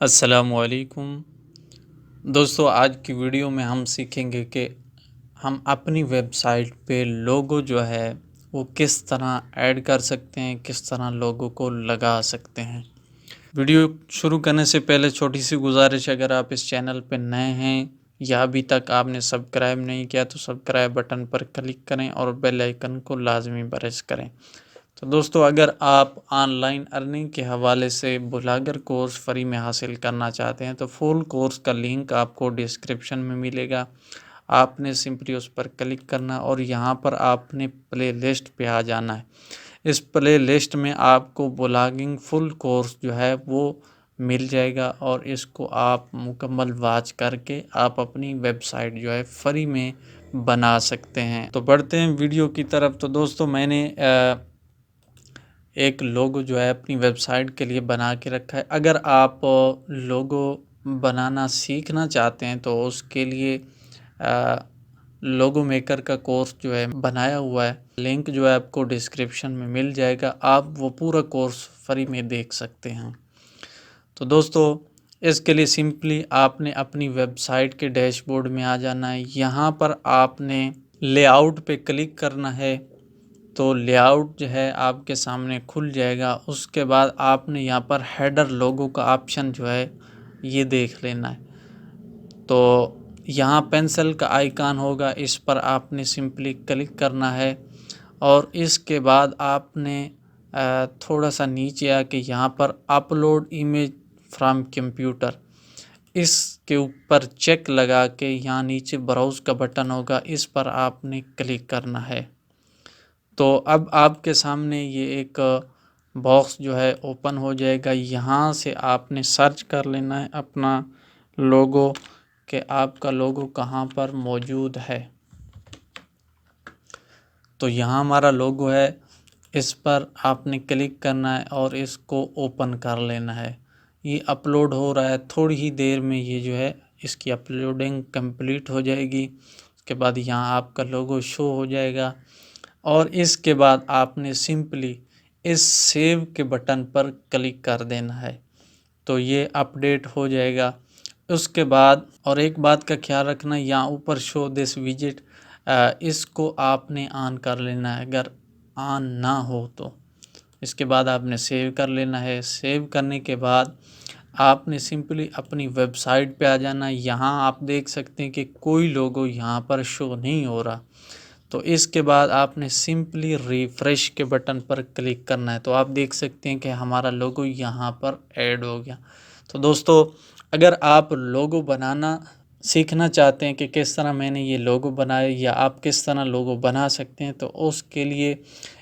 अस्सलामुअलैकुम दोस्तों, आज की वीडियो में हम सीखेंगे कि हम अपनी वेबसाइट पे लोगो जो है वो किस तरह ऐड कर सकते हैं, किस तरह लोगो को लगा सकते हैं। वीडियो शुरू करने से पहले छोटी सी गुजारिश, अगर आप इस चैनल पे नए हैं या अभी तक आपने सब्सक्राइब नहीं किया तो सब्सक्राइब बटन पर क्लिक करें और बेल आइकन को लाजमी प्रेस करें। तो दोस्तों, अगर आप ऑनलाइन अर्निंग के हवाले से ब्लॉगर कोर्स फ्री में हासिल करना चाहते हैं तो फुल कोर्स का लिंक आपको डिस्क्रिप्शन में मिलेगा। आपने सिंपली उस पर क्लिक करना और यहाँ पर आपने प्ले लिस्ट पे आ जाना है। इस प्ले लिस्ट में आपको ब्लॉगिंग फुल कोर्स जो है वो मिल जाएगा और इसको आप मुकम्मल वॉच करके आप अपनी वेबसाइट जो है फ्री में बना सकते हैं। तो बढ़ते हैं वीडियो की तरफ। तो दोस्तों, मैंने एक लोगो जो है अपनी वेबसाइट के लिए बना के रखा है। अगर आप लोगो बनाना सीखना चाहते हैं तो उसके लिए लोगो मेकर का कोर्स जो है बनाया हुआ है, लिंक जो है आपको डिस्क्रिप्शन में मिल जाएगा। आप वो पूरा कोर्स फ्री में देख सकते हैं। तो दोस्तों, इसके लिए सिंपली आपने अपनी वेबसाइट के डैशबोर्ड में आ जाना है। यहाँ पर आपने लेआउट पे क्लिक करना है तो लेआउट जो है आपके सामने खुल जाएगा। उसके बाद आपने यहाँ पर हेडर लोगो का ऑप्शन जो है ये देख लेना है। तो यहाँ पेंसिल का आइकन होगा, इस पर आपने सिंपली क्लिक करना है और इसके बाद आपने थोड़ा सा नीचे आके यहाँ पर अपलोड इमेज फ्रॉम कंप्यूटर, इसके ऊपर चेक लगा के यहाँ नीचे ब्राउज़ का बटन होगा, इस पर आपने क्लिक करना है। तो अब आपके सामने ये एक बॉक्स जो है ओपन हो जाएगा। यहाँ से आपने सर्च कर लेना है अपना लोगो कि आपका लोगो कहाँ पर मौजूद है। तो यहाँ हमारा लोगो है, इस पर आपने क्लिक करना है और इसको ओपन कर लेना है। ये अपलोड हो रहा है, थोड़ी ही देर में ये जो है इसकी अपलोडिंग कंप्लीट हो जाएगी। उसके बाद यहाँ आपका लोगो शो हो जाएगा और इसके बाद आपने सिंपली इस सेव के बटन पर क्लिक कर देना है तो ये अपडेट हो जाएगा। उसके बाद और एक बात का ख्याल रखना, यहाँ ऊपर शो दिस विजिट, इसको आपने ऑन कर लेना है। अगर ऑन ना हो तो इसके बाद आपने सेव कर लेना है। सेव करने के बाद आपने सिंपली अपनी वेबसाइट पे आ जाना है। यहाँ आप देख सकते हैं कि कोई लोगो यहाँ पर शो नहीं हो रहा। तो इसके बाद आपने सिंपली रिफ़्रेश के बटन पर क्लिक करना है तो आप देख सकते हैं कि हमारा लोगो यहाँ पर ऐड हो गया। तो दोस्तों, अगर आप लोगो बनाना सीखना चाहते हैं कि किस तरह मैंने ये लोगो बनाया या आप किस तरह लोगो बना सकते हैं तो उसके लिए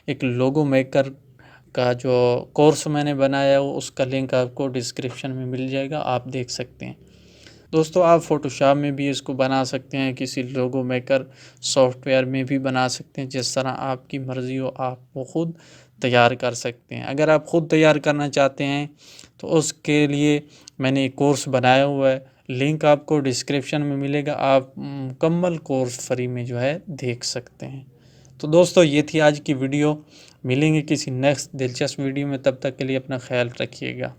एक लोगो मेकर का जो कोर्स मैंने बनाया है उसका लिंक आपको डिस्क्रिप्शन में मिल जाएगा, आप देख सकते हैं। दोस्तों, आप फ़ोटोशॉप में भी इसको बना सकते हैं, किसी लोगो मेकर सॉफ्टवेयर में भी बना सकते हैं, जिस तरह आपकी मर्ज़ी हो आप वो ख़ुद तैयार कर सकते हैं। अगर आप ख़ुद तैयार करना चाहते हैं तो उसके लिए मैंने एक कोर्स बनाया हुआ है, लिंक आपको डिस्क्रिप्शन में मिलेगा। आप मुकम्मल कोर्स फ्री में जो है देख सकते हैं। तो दोस्तों, ये थी आज की वीडियो। मिलेंगे किसी नेक्स्ट दिलचस्प वीडियो में, तब तक के लिए अपना ख्याल रखिएगा।